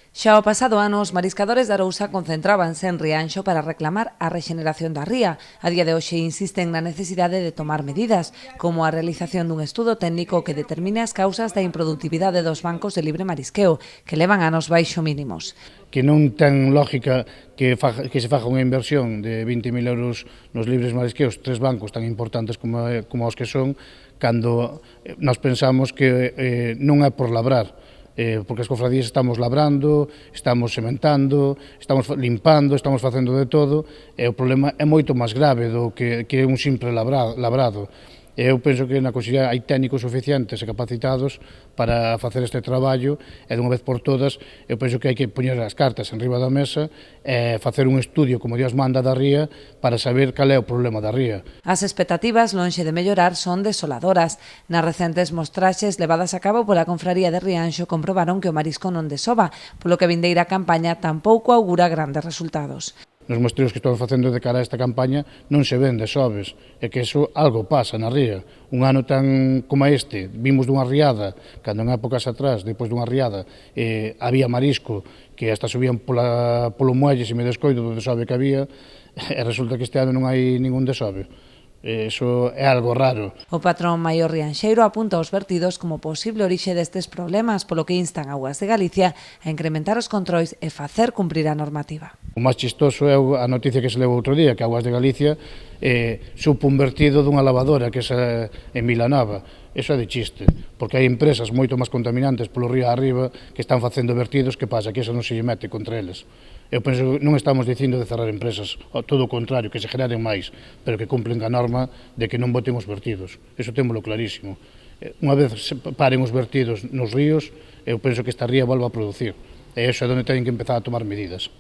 Xa o pasado ano, os mariscadores de Arousa concentrábanse en Rianxo para reclamar a rexeneración da ría. A día de hoxe insisten na necesidade de tomar medidas, como a realización dun estudo técnico que determine as causas da improductividade dos bancos de libre marisqueo, que levan anos baixo mínimos. Que non ten lógica que se faga unha inversión de 20.000 euros nos libres marisqueos, tres bancos tan importantes como os que son, cando nós pensamos que non é por labrar, porque as cofradías estamos labrando, estamos sementando, estamos limpando, estamos facendo de todo, e o problema é moito máis grave do que un simple labrado. Eu penso que na Consellería hai técnicos suficientes e capacitados para facer este traballo e dunha vez por todas eu penso que hai que poñer as cartas en riba da mesa e facer un estudio como Dios manda da ría para saber cal é o problema da ría. As expectativas, lonxe de mellorar, son desoladoras. Nas recentes mostraxes levadas a cabo pola Confraría de Rianxo comprobaron que o marisco non desova, polo que a vindeira campaña tampouco augura grandes resultados. Nos mostreiros que estamos facendo de cara a esta campaña non se ven desobes, e que eso algo pasa na ría. Un ano tan como este, vimos dunha riada, cando en épocas atrás, depois dunha riada, había marisco que hasta subían polo muelle se me descoido do desobe que había, e resulta que este ano non hai ningún desobe. Eso é algo raro. O patrón maior rianxeiro apunta os vertidos como posible orixe destes problemas, polo que instan Augas de Galicia a incrementar os controis e facer cumprir a normativa. O máis chistoso é a noticia que se leu outro día, que Augas de Galicia supo un vertido dunha lavadora que é en Vilanova. Eso é de chiste, porque hai empresas moito máis contaminantes polo río arriba que están facendo vertidos, que pasa? Que eso non se lle mete contra eles. Eu penso que non estamos dicindo de cerrar empresas, todo o contrario, que se generen máis, pero que cumplen a norma de que non boten os vertidos. Eso témolo clarísimo. Unha vez paren os vertidos nos ríos, eu penso que esta ría volva a producir. E iso é onde teñen que empezar a tomar medidas.